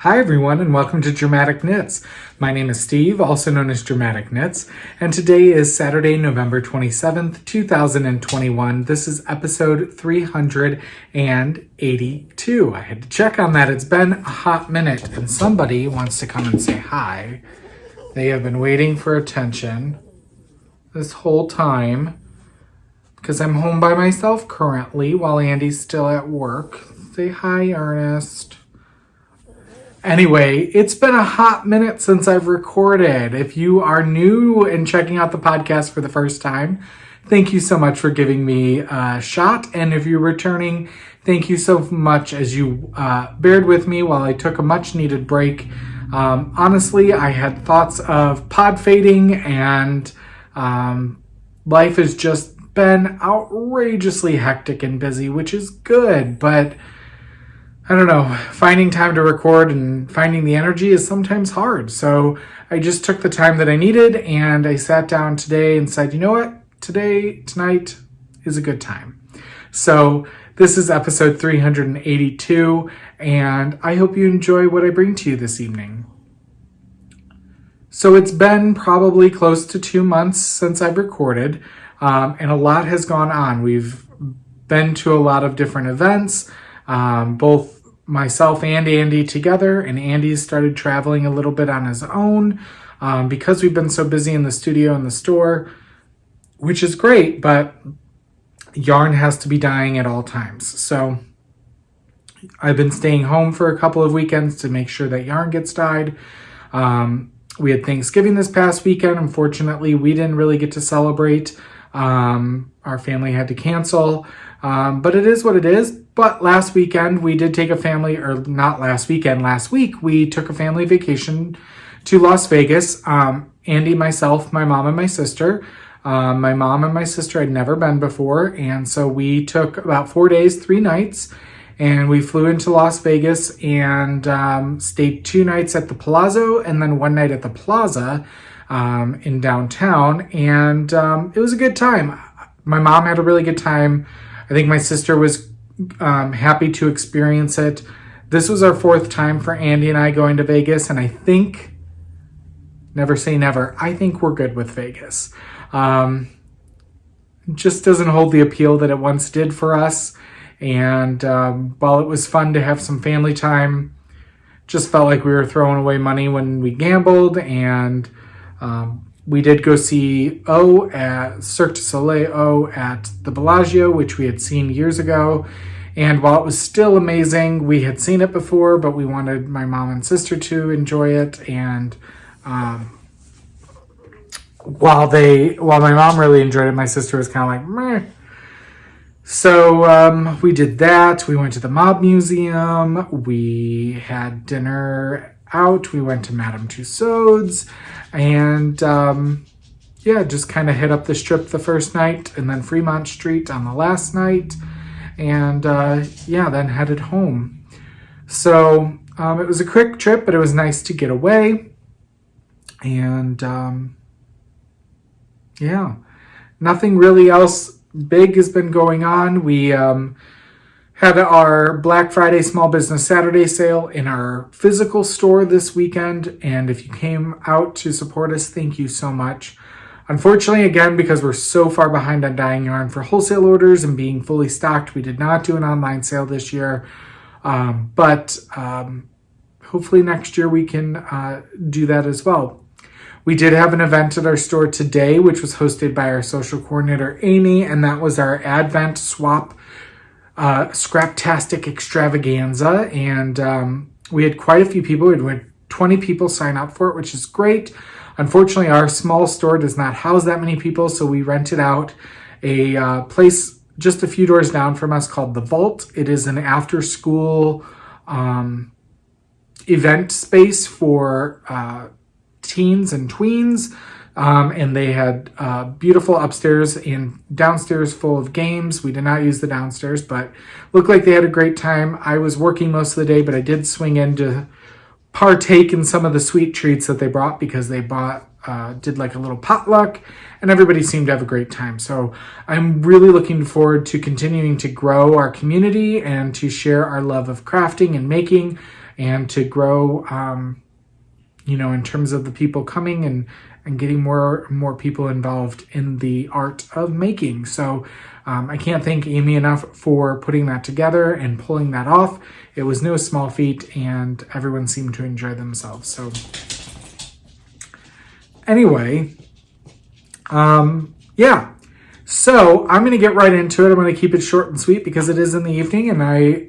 Hi everyone and welcome to Dramatic Knits. My name is Steve, also known as Dramatic Knits, and today is Saturday, November 27th, 2021. This is episode 382. I had to check on that. It's been a hot minute and somebody wants to come and say hi. They have been waiting for attention this whole time because I'm home by myself currently while Andy's still at work. Say hi, Ernest. Anyway, it's been a hot minute since I've recorded. If you are new and checking out the podcast for the first time, thank you so much for giving me a shot. And if you're returning, thank you so much as you bared with me while I took a much needed break. Honestly, I had thoughts of pod fading and life has just been outrageously hectic and busy, which is good, but I don't know, finding time to record and finding the energy is sometimes hard. So I just took the time that I needed and I sat down today and said, you know what? Tonight is a good time. So this is episode 382 and I hope you enjoy what I bring to you this evening. So it's been probably close to 2 months since I've recorded and a lot has gone on. We've been to a lot of different events, both myself and Andy together, and Andy's started traveling a little bit on his own because we've been so busy in the studio and the store, which is great, but yarn has to be dyeing at all times. So I've been staying home for a couple of weekends to make sure that yarn gets dyed. We had Thanksgiving this past weekend. Unfortunately, we didn't really get to celebrate. Our family had to cancel, but it is what it is. But last weekend, we did take last week, we took a family vacation to Las Vegas. Andy, myself, my mom, and my sister. My mom and my sister had never been before, and so we took about 4 days, 3 nights, and we flew into Las Vegas and stayed 2 nights at the Palazzo and then 1 night at the Plaza in downtown, and it was a good time. My mom had a really good time. I think my sister was happy to experience it. This was our 4th time for Andy and I going to Vegas, and I think, never say never, I think we're good with Vegas. Just doesn't hold the appeal that it once did for us, and while it was fun to have some family time, just felt like we were throwing away money when we gambled, and we did go see Cirque du Soleil at the Bellagio, which we had seen years ago. And while it was still amazing, we had seen it before, but we wanted my mom and sister to enjoy it. And while my mom really enjoyed it, my sister was kind of like, meh. So we did that. We went to the Mob Museum. We had dinner out. We went to Madame Tussauds. And just kind of hit up the Strip the first night and then Fremont Street on the last night. And then headed home. So it was a quick trip, but it was nice to get away. And nothing really else big has been going on. We had our Black Friday Small Business Saturday sale in our physical store this weekend. And if you came out to support us, thank you so much. Unfortunately, again, because we're so far behind on dyeing yarn for wholesale orders and being fully stocked, we did not do an online sale this year. But hopefully next year we can do that as well. We did have an event at our store today, which was hosted by our social coordinator, Amy, and that was our Advent Swap Scraptastic Extravaganza. And we had quite a few people. We had 20 people sign up for it, which is great. Unfortunately, our small store does not house that many people, so we rented out a place just a few doors down from us called The Vault. It is an after-school event space for teens and tweens, and they had beautiful upstairs and downstairs full of games. We did not use the downstairs, but looked like they had a great time. I was working most of the day, but I did swing in to partake in some of the sweet treats that they brought because they did like a little potluck, and everybody seemed to have a great time. So I'm really looking forward to continuing to grow our community and to share our love of crafting and making and to grow, in terms of the people coming and getting more people involved in the art of making. So I can't thank Amy enough for putting that together and pulling that off. It was no small feat, and everyone seemed to enjoy themselves. So anyway, yeah. So I'm going to get right into it. I'm going to keep it short and sweet because it is in the evening, and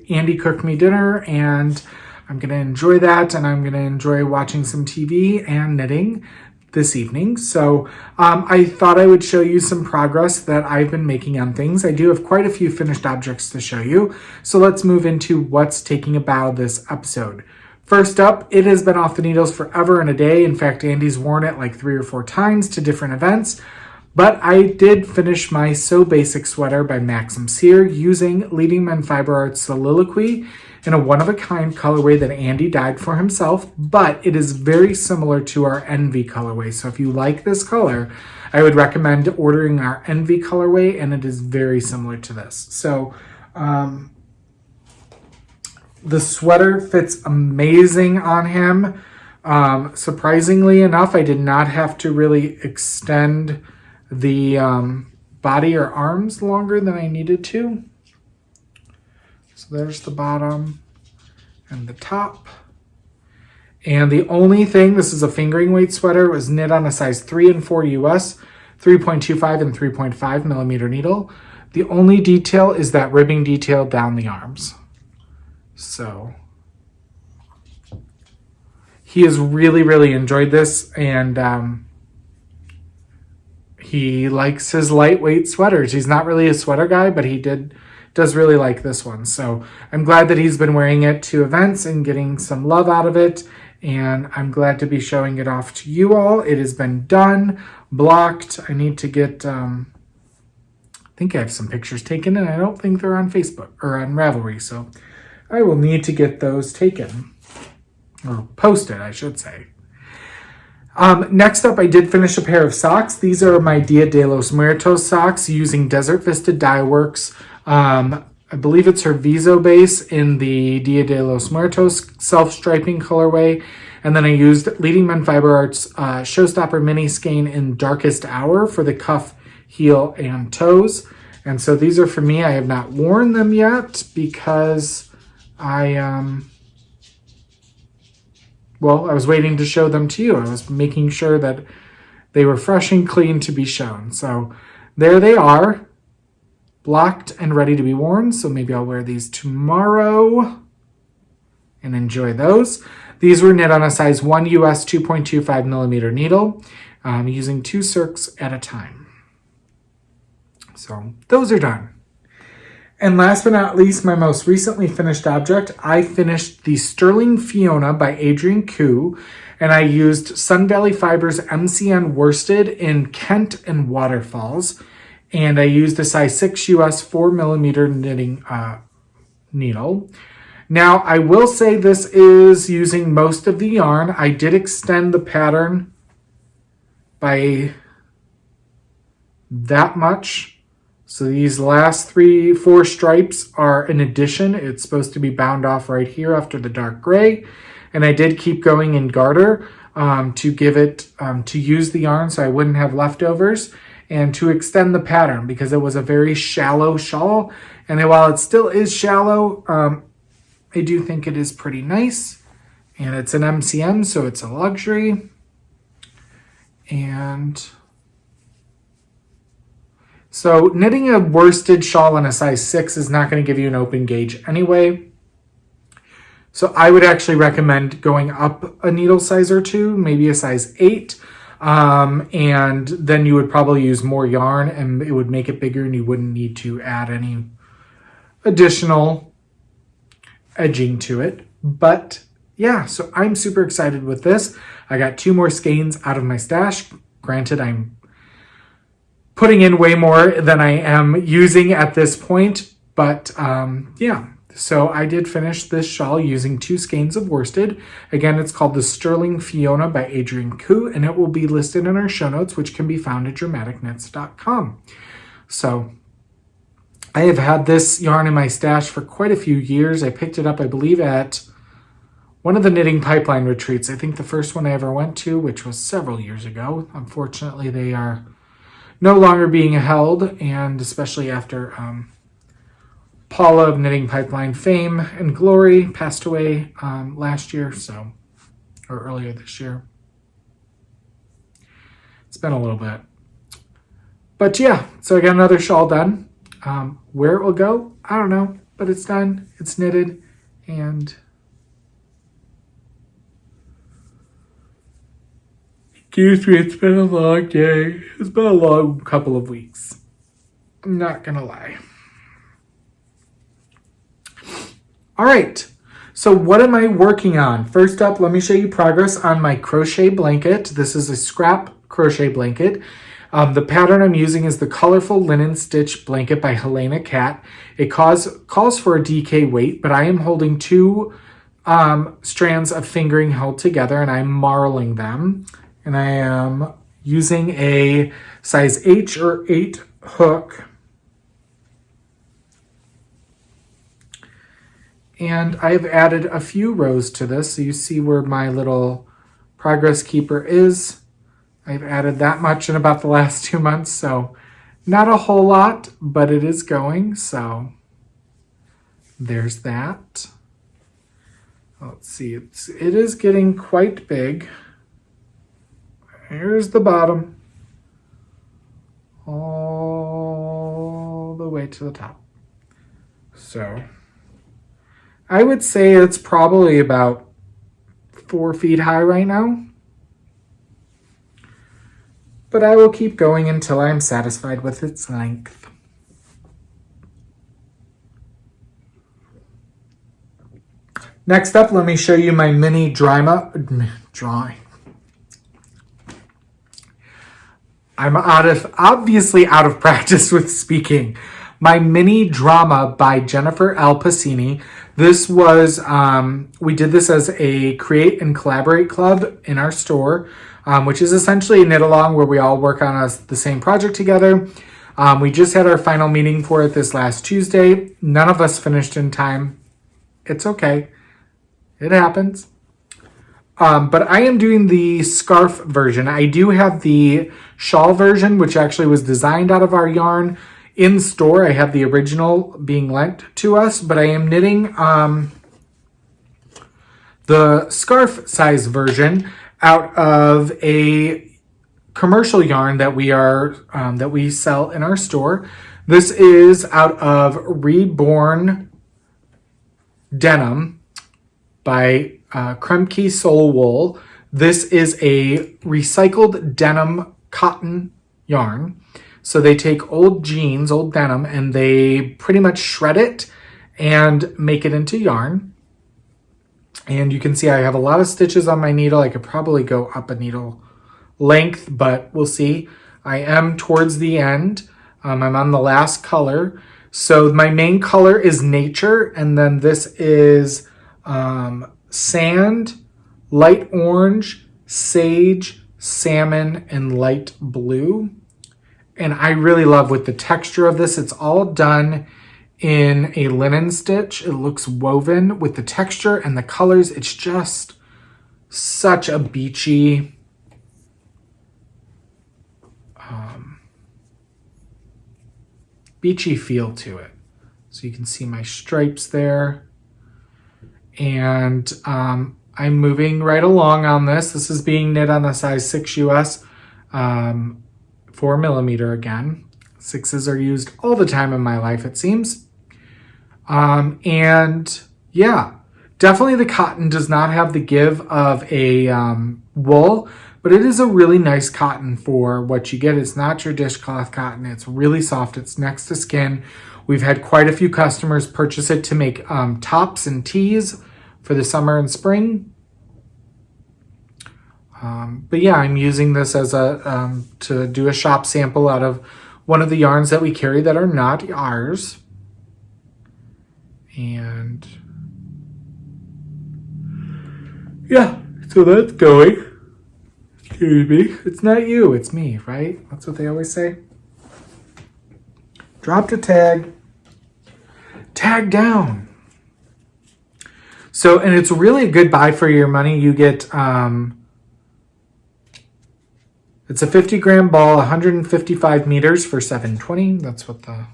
Andy cooked me dinner, and I'm going to enjoy that, and I'm going to enjoy watching some TV and knitting this evening. So I thought I would show you some progress that I've been making on things. I do have quite a few finished objects to show you. So let's move into what's taking a bow this episode. First up, it has been off the needles forever and a day. In fact, Andy's worn it like 3 or 4 times to different events. But I did finish my So Basic sweater by Maxim Cyr using Leading Men Fiber Arts Soliloquy in a one-of-a-kind colorway that Andy dyed for himself, but it is very similar to our Envy colorway. So if you like this color, I would recommend ordering our Envy colorway, and it is very similar to this. So the sweater fits amazing on him. Surprisingly enough, I did not have to really extend the body or arms longer than I needed to. So there's the bottom and the top. And the only thing, this is a fingering weight sweater, it was knit on a size 3 and 4 US, 3.25 and 3.5 millimeter needle. The only detail is that ribbing detail down the arms. So he has really, really enjoyed this, and he likes his lightweight sweaters. He's not really a sweater guy, but he does really like this one. So I'm glad that he's been wearing it to events and getting some love out of it. And I'm glad to be showing it off to you all. It has been done, blocked. I need to get, I think I have some pictures taken, and I don't think they're on Facebook or on Ravelry. So I will need to get those taken, or posted, I should say. Next up, I did finish a pair of socks. These are my Dia de los Muertos socks using Desert Vista Dye Works. I believe it's her Viso base in the Dia de los Muertos self-striping colorway. And then I used Leading Men Fiber Arts Showstopper Mini Skein in Darkest Hour for the cuff, heel, and toes. And so these are for me. I have not worn them yet because I was waiting to show them to you. I was making sure that they were fresh and clean to be shown. So there they are, blocked and ready to be worn. So maybe I'll wear these tomorrow and enjoy those. These were knit on a size 1 US 2.25 millimeter needle, using 2 circs at a time. So those are done. And last but not least, my most recently finished object, I finished the Sterling Fiona by Adrian Koo, and I used Sun Valley Fibers MCN worsted in Kent and Waterfalls, and I used a size 6 US 4 millimeter knitting needle. Now, I will say this is using most of the yarn. I did extend the pattern by that much. So these last 3-4 stripes are an addition. It's supposed to be bound off right here after the dark gray. And I did keep going in garter to give it, to use the yarn so I wouldn't have leftovers, and to extend the pattern because it was a very shallow shawl. And while it still is shallow, I do think it is pretty nice. And it's an MCM, so it's a luxury. And so knitting a worsted shawl in a size 6 is not going to give you an open gauge anyway. So I would actually recommend going up a needle size or 2, maybe a size 8. And then you would probably use more yarn and it would make it bigger and you wouldn't need to add any additional edging to it. But yeah, so I'm super excited with this. I got 2 more skeins out of my stash. Granted, I'm putting in way more than I am using at this point, but yeah. So I did finish this shawl using 2 skeins of worsted. Again, it's called the Sterling Fiona by Adrian Koo, and it will be listed in our show notes, which can be found at dramaticknits.com. So I have had this yarn in my stash for quite a few years. I picked it up, I believe, at one of the Knitting Pipeline retreats. I think the first one I ever went to, which was several years ago. Unfortunately, they are no longer being held, and especially after Paula of Knitting Pipeline fame and glory passed away last year, or earlier this year. It's been a little bit. But yeah, so I got another shawl done. Where it will go, I don't know, but it's done. It's knitted, and excuse me, it's been a long day. It's been a long couple of weeks. I'm not gonna lie. All right, so what am I working on? First up, let me show you progress on my crochet blanket. This is a scrap crochet blanket. The pattern I'm using is the Colorful Linen Stitch Blanket by Helena Cat. It calls for a DK weight, but I am holding two strands of fingering held together, and I'm marling them. And I am using a size H or 8 hook. And I've added a few rows to this, so you see where my little progress keeper is. I've added that much in about the last 2 months, so not a whole lot, but it is going, so there's that. Let's see, it is getting quite big. Here's the bottom, all the way to the top. So I would say it's probably about 4 feet high right now. But I will keep going until I'm satisfied with its length. Next up, let me show you my mini drawing. I'm obviously out of practice with speaking. My mini drama by Jennifer L. Pacini. This was, we did this as a create and collaborate club in our store, which is essentially a knit along where we all work on the same project together. We just had our final meeting for it this last Tuesday. None of us finished in time. It's okay. It happens. But I am doing the scarf version. I do have the shawl version, which actually was designed out of our yarn. In store, I have the original being lent to us, but I am knitting the scarf size version out of a commercial yarn that we sell in our store. This is out of Reborn Denim by Kremke Soul Wool. This is a recycled denim cotton yarn. So they take old jeans, old denim, and they pretty much shred it and make it into yarn. And you can see I have a lot of stitches on my needle. I could probably go up a needle length, but we'll see. I am towards the end. I'm on the last color. So my main color is Nature, and then this is Sand, Light Orange, Sage, Salmon, and Light Blue. And I really love with the texture of this. It's all done in a linen stitch. It looks woven with the texture and the colors. It's just such a beachy, beachy feel to it. So you can see my stripes there. And I'm moving right along on this. This is being knit on a size 6 US. 4mm again. 6s are used all the time in my life, it seems. And yeah, definitely the cotton does not have the give of a wool, but it is a really nice cotton for what you get. It's not your dishcloth cotton. It's really soft. It's next to skin. We've had quite a few customers purchase it to make tops and tees for the summer and spring. But yeah, I'm using this as a to do a shop sample out of one of the yarns that we carry that are not ours. And yeah, so that's going. Excuse me. It's not you, it's me, right? That's what they always say. Drop the tag. Tag down. So, and it's really a good buy for your money. You get, it's a 50 gram ball, 155 meters for $7.20. That's what the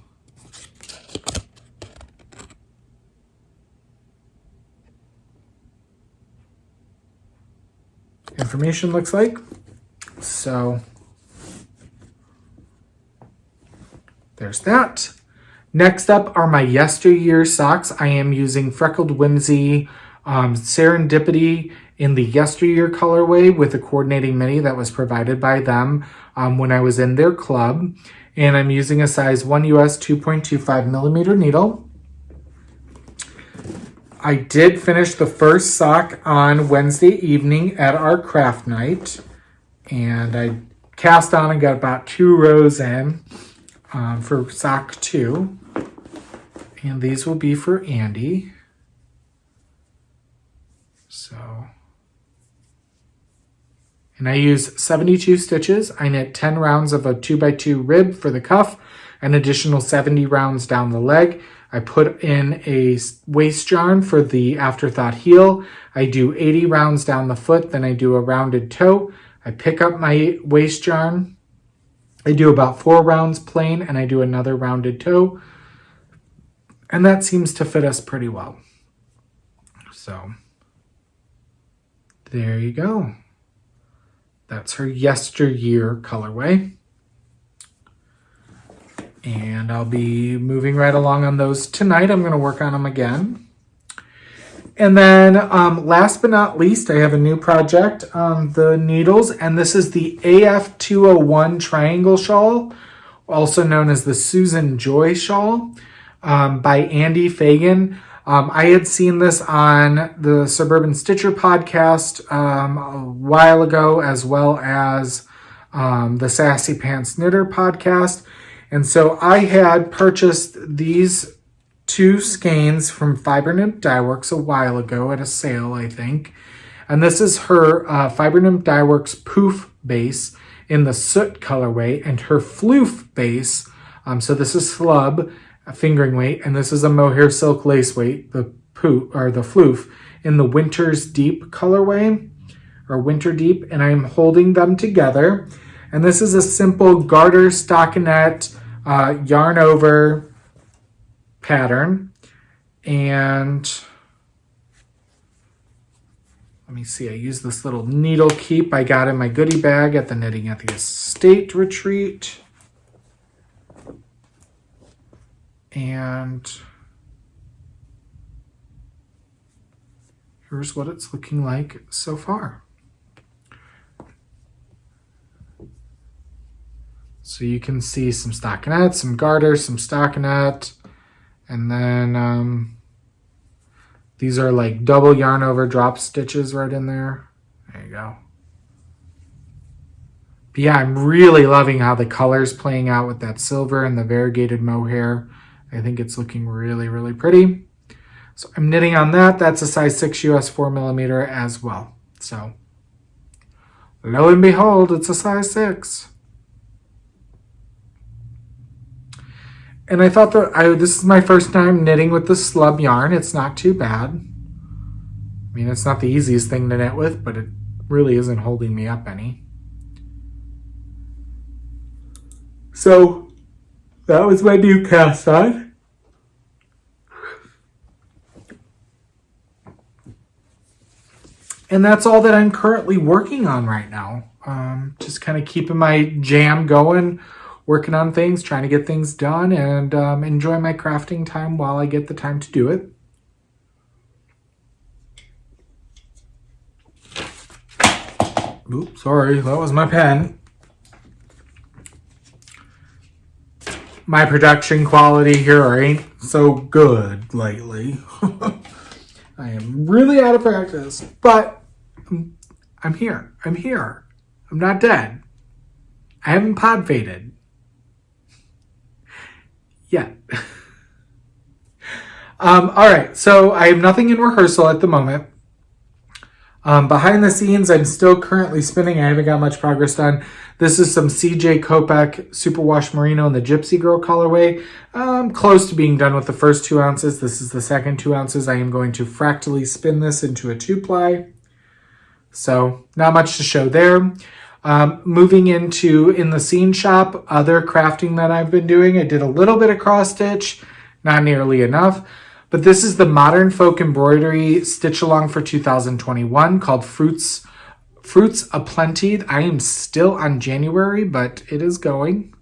information looks like. So there's that. Next up are my yesteryear socks. I am using Freckled Whimsy Serendipity in the yesteryear colorway with a coordinating mini that was provided by them when I was in their club. And I'm using a size 1 US 2.25 millimeter needle. I did finish the first sock on Wednesday evening at our craft night. And I cast on and got about 2 rows in for sock 2. And these will be for Andy. So, and I use 72 stitches. I knit 10 rounds of a 2x2 rib for the cuff, an additional 70 rounds down the leg. I put in a waist yarn for the afterthought heel. I do 80 rounds down the foot, then I do a rounded toe. I pick up my waist yarn. I do about 4 rounds plain, and I do another rounded toe. And that seems to fit us pretty well. So there you go. That's her yesteryear colorway. And I'll be moving right along on those tonight. I'm going to work on them again. And then last but not least, I have a new project on the needles. And this is the AF201 Triangle Shawl, also known as the Susan Joy Shawl. By Andy Fagan. I had seen this on the Suburban Stitcher podcast a while ago, as well as the Sassy Pants Knitter podcast. And so I had purchased these 2 skeins from Fibernymph Dyeworks a while ago at a sale, I think. And this is her Fibernymph Dyeworks Poof base in the Soot colorway, and her Floof base. So this is Flub, a fingering weight, and this is a mohair silk lace weight, the Floof, in the Winter's Deep colorway, or Winter Deep, and I'm holding them together. And this is a simple garter stockinette yarn over pattern. And let me see, I use this little needle keep I got in my goodie bag at the Knitting at the Estate retreat. And here's what it's looking like so far. So you can see some stockinette, some garter, some stockinette, and then these are like double yarn over drop stitches right in there. There you go. But yeah, I'm really loving how the color's playing out with that silver and the variegated mohair. I think it's looking really, really pretty. So I'm knitting on that. That's a size 6 US 4 millimeter as well. So lo and behold, it's a size 6. And I thought that this is my first time knitting with the slub yarn. It's not too bad. I mean, it's not the easiest thing to knit with, but it really isn't holding me up any. So that was my new cast on. And that's all that I'm currently working on right now. Just kind of keeping my jam going, working on things, trying to get things done, and enjoy my crafting time while I get the time to do it. Oops, sorry, that was my pen. My production quality here ain't so good lately. I am really out of practice, but I'm here. I'm here. I'm not dead. I haven't pod faded yet. All right, so I have nothing in rehearsal at the moment. Behind the scenes, I'm still currently spinning. I haven't got much progress done. This is some CJ Kopech Superwash Merino in the Gypsy Girl colorway. I'm close to being done with the first 2 ounces. This is the second 2 ounces. I am going to fractally spin this into a 2-ply. So not much to show there. Moving into in the scene shop, other crafting that I've been doing. I did a little bit of cross stitch, not nearly enough. But this is the Modern Folk Embroidery Stitch Along for 2021 called Fruits Aplenty. I am still on January, but it is going.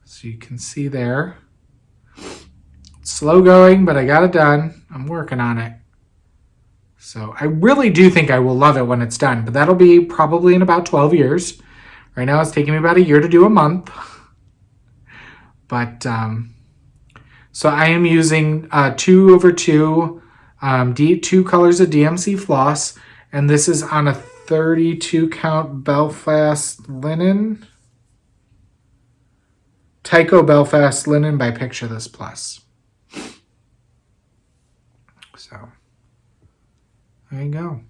So you can see there. It's slow going, but I got it done. I'm working on it. So I really do think I will love it when it's done, but that'll be probably in about 12 years. Right now it's taking me about a year to do a month. But, so I am using 2/2, 2 colors of DMC floss, and this is on a 32 count Belfast linen. Tyco Belfast linen by Picture This Plus. So, there you go.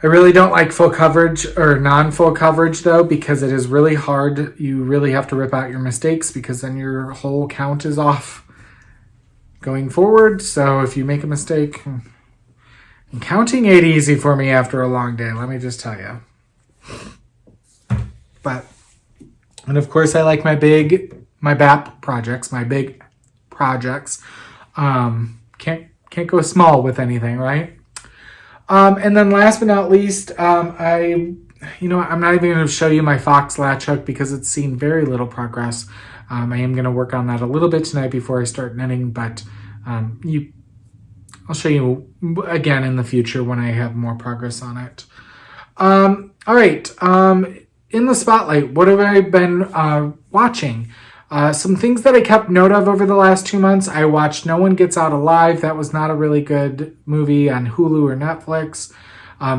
I really don't like full coverage or non-full coverage though, because it is really hard. You really have to rip out your mistakes because then your whole count is off going forward. So if you make a mistake, and counting ain't easy for me after a long day, let me just tell you. But, and of course I like my BAP projects, my big projects. Can't go small with anything, right? And then last but not least, I'm not even going to show you my Fox latch hook because it's seen very little progress. I am going to work on that a little bit tonight before I start knitting, but I'll show you again in the future when I have more progress on it. All right. In the spotlight, what have I been watching? Some things that I kept note of over the last 2 months. I watched No One Gets Out Alive. That was not a really good movie on Hulu or Netflix.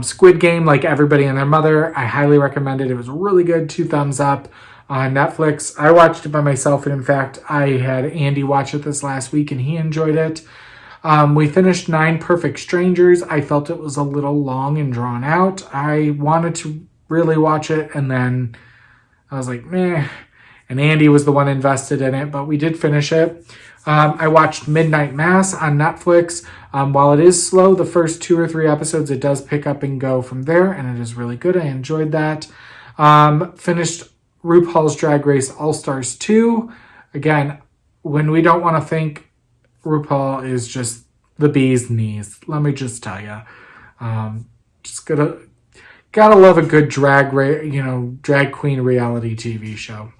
Squid Game, like everybody and their mother, I highly recommend it. It was really good. 2 thumbs up on Netflix. I watched it by myself, and in fact, I had Andy watch it this last week, and he enjoyed it. We finished 9 Perfect Strangers. I felt it was a little long and drawn out. I wanted to really watch it, and then I was like, meh. And Andy was the one invested in it, but we did finish it. I watched Midnight Mass on Netflix. While it is slow, the first 2 or 3 episodes, it does pick up and go from there, and it is really good. I enjoyed that. Finished RuPaul's Drag Race All-Stars 2. Again, when we don't want to think, RuPaul is just the bee's knees. Let me just tell you. Just gotta love a good drag queen reality TV show.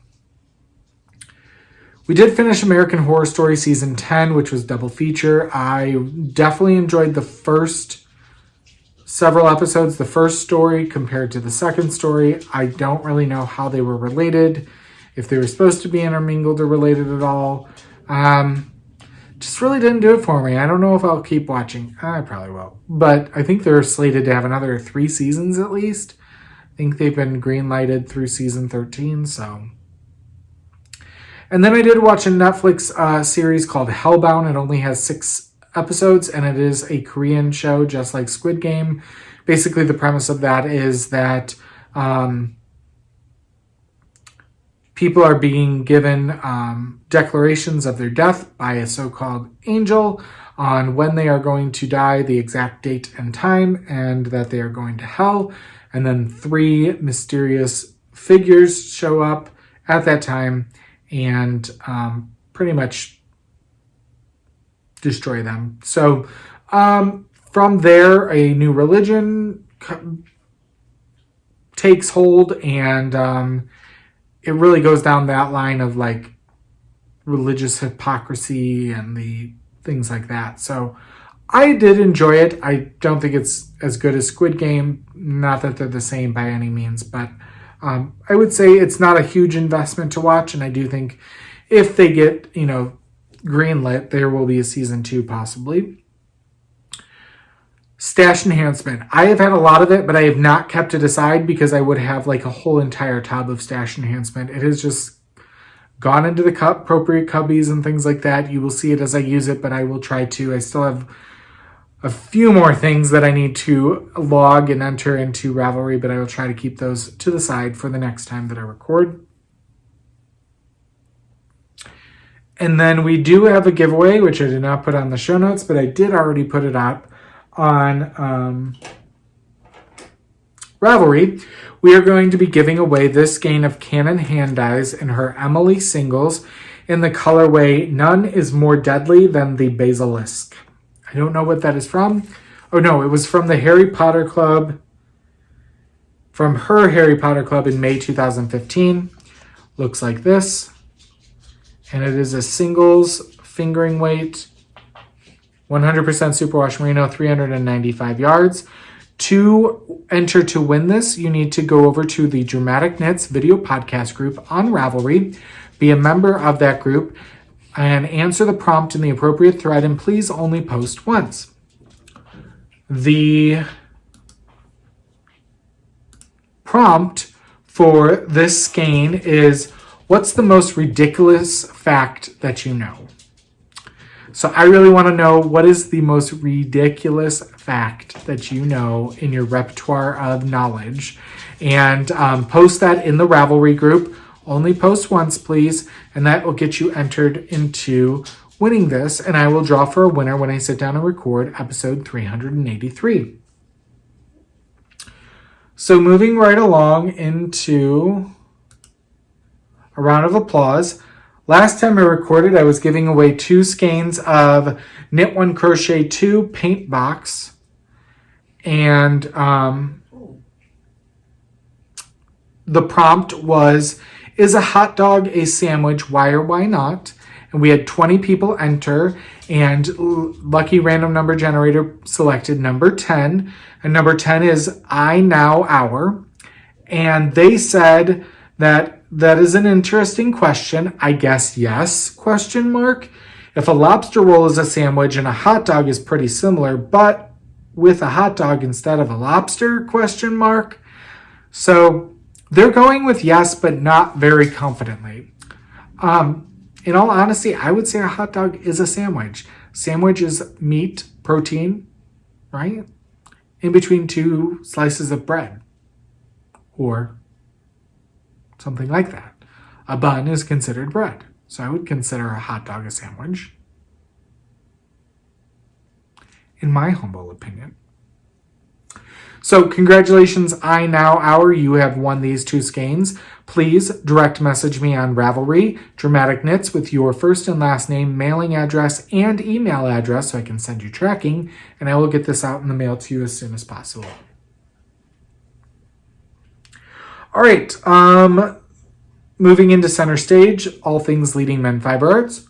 We did finish American Horror Story Season 10, which was double feature. I definitely enjoyed the first several episodes, the first story compared to the second story. I don't really know how they were related, if they were supposed to be intermingled or related at all. Just really didn't do it for me. I don't know if I'll keep watching. I probably will. But I think they're slated to have another 3 seasons at least. I think they've been green-lighted through season 13, so... And then I did watch a Netflix series called Hellbound. It only has 6 episodes, and it is a Korean show, just like Squid Game. Basically, the premise of that is that people are being given declarations of their death by a so-called angel on when they are going to die, the exact date and time, and that they are going to hell. And then 3 mysterious figures show up at that time and pretty much destroy them. So from there, a new religion takes hold, and it really goes down that line of like religious hypocrisy and the things like that. So I did enjoy it. I don't think it's as good as Squid Game. Not that they're the same by any means, but I would say it's not a huge investment to watch, and I do think if they get, greenlit, there will be a season 2 possibly. Stash enhancement. I have had a lot of it, but I have not kept it aside because I would have like a whole entire tub of stash enhancement. It has just gone into the appropriate cubbies and things like that. You will see it as I use it, but I will try to. I still have a few more things that I need to log and enter into Ravelry, but I will try to keep those to the side for the next time that I record. And then we do have a giveaway, which I did not put on the show notes, but I did already put it up on Ravelry. We are going to be giving away this skein of Canon hand dyes in her Emily singles in the colorway None is More Deadly Than the Basilisk. I don't know what that is from. Oh no, it was from the Harry Potter Club, from her Harry Potter Club in May 2015. Looks like this. And it is a singles fingering weight, 100% superwash merino, 395 yards. To enter to win this, you need to go over to the Dramatic Knits video podcast group on Ravelry, be a member of that group, and answer the prompt in the appropriate thread, and please only post once. The prompt for this skein is, what's the most ridiculous fact that you know? So I really want to know, what is the most ridiculous fact that you know in your repertoire of knowledge? And post that in the Ravelry group. Only post once, please, and that will get you entered into winning this, and I will draw for a winner when I sit down and record episode 383. So moving right along into a round of applause. Last time I recorded, I was giving away 2 skeins of Knit One Crochet 2 paint box. And the prompt was, is a hot dog a sandwich? Why or why not? And we had 20 people enter, and lucky random number generator selected number 10. And number 10 is I Now Our. And they said that is an interesting question. I guess yes, question mark. If a lobster roll is a sandwich and a hot dog is pretty similar, but with a hot dog instead of a lobster, question mark. So they're going with yes, but not very confidently. In all honesty, I would say a hot dog is a sandwich. Sandwich is meat, protein, right? In between 2 slices of bread. Or something like that. A bun is considered bread. So I would consider a hot dog a sandwich. In my humble opinion. So congratulations, I Now Our. You have won these 2 skeins. Please direct message me on Ravelry, Dramatic Knits, with your first and last name, mailing address, and email address so I can send you tracking, and I will get this out in the mail to you as soon as possible. All right, moving into center stage, all things Leading Men Fiber Arts.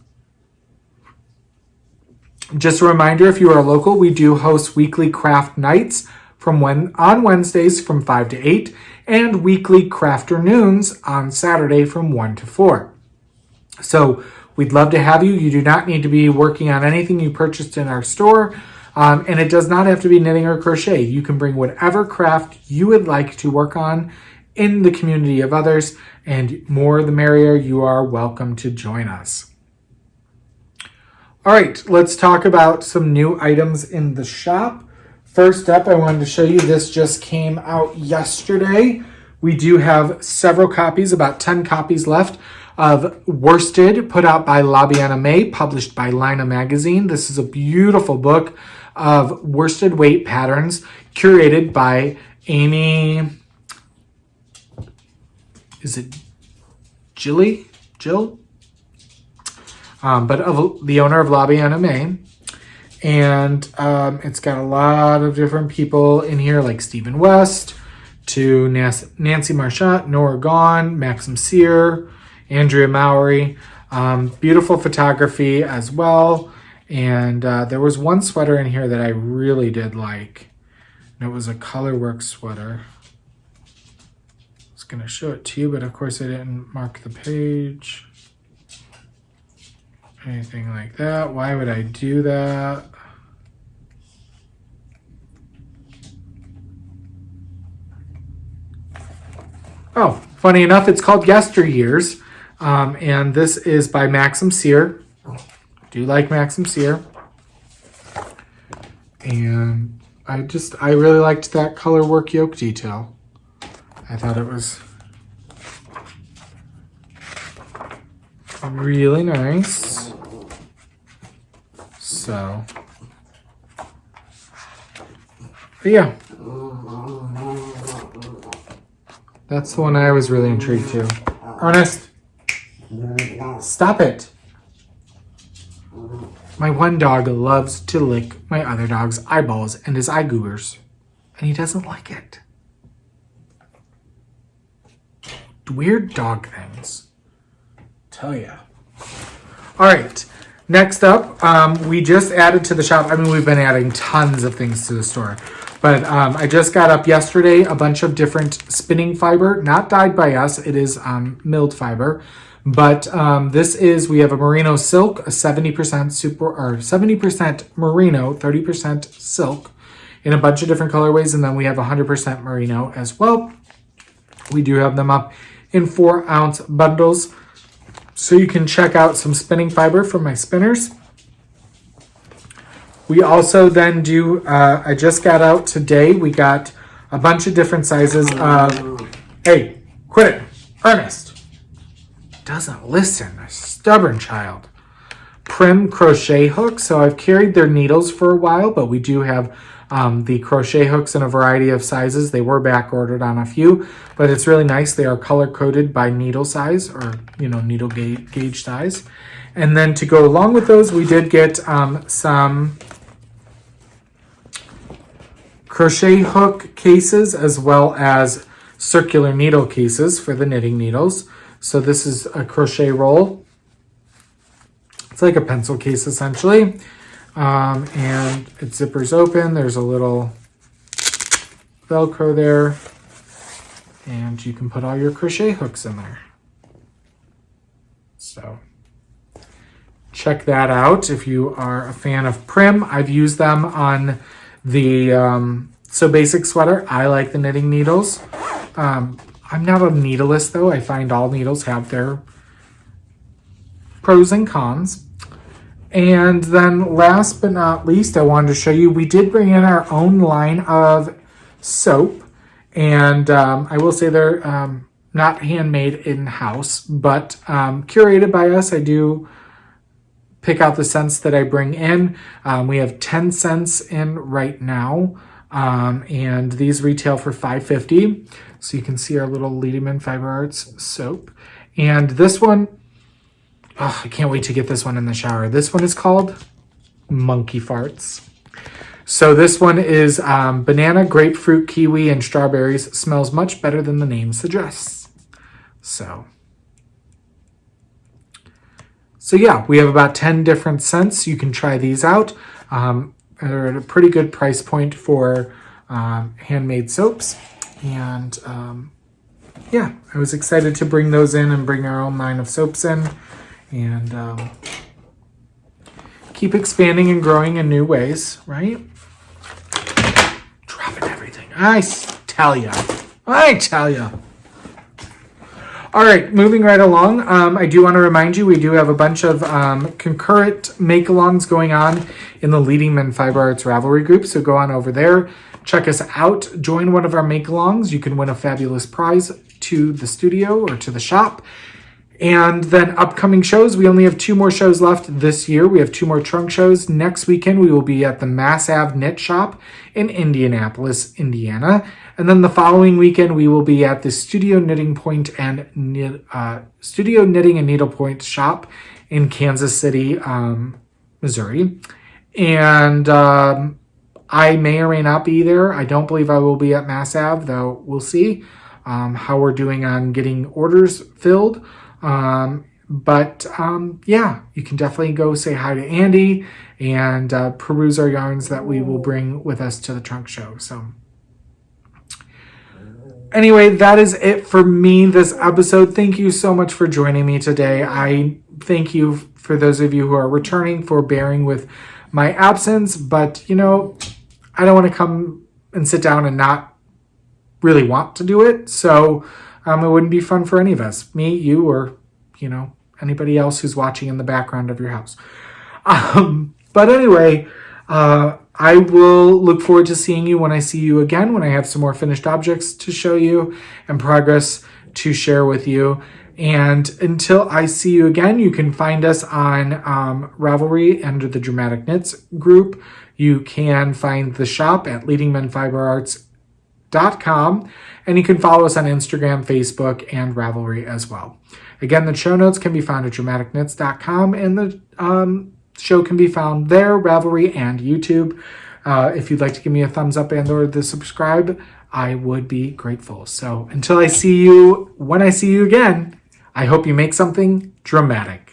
Just a reminder, if you are local, we do host weekly craft nights on Wednesdays from 5 to 8, and weekly crafternoons on Saturday from 1 to 4. So we'd love to have you. You do not need to be working on anything you purchased in our store, and it does not have to be knitting or crochet. You can bring whatever craft you would like to work on in the community of others, and more the merrier. You are welcome to join us. All right, let's talk about some new items in the shop. First up, I wanted to show you, this just came out yesterday. We do have several copies, about 10 copies left, of Worsted, put out by La Bien Aimée, published by Lina Magazine. This is a beautiful book of worsted weight patterns, curated by Amy, is it Jill? But of the owner of La Bien Aimée. And it's got a lot of different people in here, like Stephen West, to Nancy Marchant, Nora Gaughan, Maxim Cyr, Andrea Mowry. Beautiful photography as well. And there was one sweater in here that I really did like. And it was a Colorworks sweater. I was going to show it to you, but of course I didn't mark the page. Anything like that. Why would I do that? Oh, funny enough, it's called Yesteryears. And this is by Maxim Sear. Do like Maxim Sear. And I really liked that color work yoke detail. I thought it was really nice. So, but yeah. That's the one I was really intrigued to. Ernest, stop it. My one dog loves to lick my other dog's eyeballs and his eye goobers, and he doesn't like it. Weird dog things. Tell ya. All right. Next up, we just added to the shop. I mean, we've been adding tons of things to the store. But I just got up yesterday a bunch of different spinning fiber, not dyed by us. It is milled fiber. But we have a merino silk, a 70% 70% merino, 30% silk in a bunch of different colorways. And then we have 100% merino as well. We do have them up in 4-ounce bundles. So you can check out some spinning fiber from my spinners. We also then do, I just got out today, we got a bunch of different sizes of, hey, quit it, Ernest. Doesn't listen, a stubborn child. Prim crochet hooks. So I've carried their needles for a while, but we do have the crochet hooks in a variety of sizes. They were back ordered on a few, but it's really nice. They are color coded by needle size or, needle gauge size. And then to go along with those, we did get some crochet hook cases as well as circular needle cases for the knitting needles. So this is a crochet roll. It's like a pencil case essentially. And it zippers open. There's a little Velcro there. And you can put all your crochet hooks in there. So check that out if you are a fan of Prim. I've used them on the So Basic sweater. I like the knitting needles. I'm not a needleist though. I find all needles have their pros and cons. And then last but not least, I wanted to show you, we did bring in our own line of soap. And I will say they're not handmade in-house, but curated by us. I do pick out the scents that I bring in. We have 10 scents in right now. And these retail for $5.50. So you can see our little Lederman Fiber Arts soap. And this one, I can't wait to get this one in the shower. This one is called Monkey Farts. So this one is banana, grapefruit, kiwi, and strawberries. Smells much better than the name suggests. So yeah, we have about 10 different scents. You can try these out. They're at a pretty good price point for handmade soaps. And yeah, I was excited to bring those in and bring our own line of soaps in. And keep expanding and growing in new ways, right? Dropping everything. I tell ya. All right, moving right along. I do want to remind you, we do have a bunch of concurrent make-alongs going on in the Lederman Fiber Arts Ravelry group. So go on over there, check us out, join one of our make-alongs. You can win a fabulous prize to the studio or to the shop. And then upcoming shows, we only have 2 more shows left this year. We have 2 more trunk shows. Next weekend, we will be at the Mass Ave Knit Shop in Indianapolis, Indiana. And then the following weekend, we will be at the Studio Knitting Point and Studio Knitting and Needlepoint Shop in Kansas City, Missouri. And I may or may not be there. I don't believe I will be at Mass Ave, though we'll see how we're doing on getting orders filled. But yeah, you can definitely go say hi to Andy and peruse our yarns that we will bring with us to the trunk show. So anyway, that is it for me this episode. Thank you so much for joining me today. I thank you for those of you who are returning for bearing with my absence, but I don't want to come and sit down and not really want to do it. So it wouldn't be fun for any of us, me, you, or anybody else who's watching in the background of your house. But anyway, I will look forward to seeing you when I see you again, when I have some more finished objects to show you and progress to share with you. And until I see you again, you can find us on Ravelry under the Dramatic Knits group. You can find the shop at leadingmenfiberarts.com, and you can follow us on Instagram, Facebook, and Ravelry as well. Again, the show notes can be found at dramaticknits.com, and the show can be found there, Ravelry, and YouTube. If you'd like to give me a thumbs up and or the subscribe, I would be grateful. So until I see you, when I see you again, I hope you make something dramatic.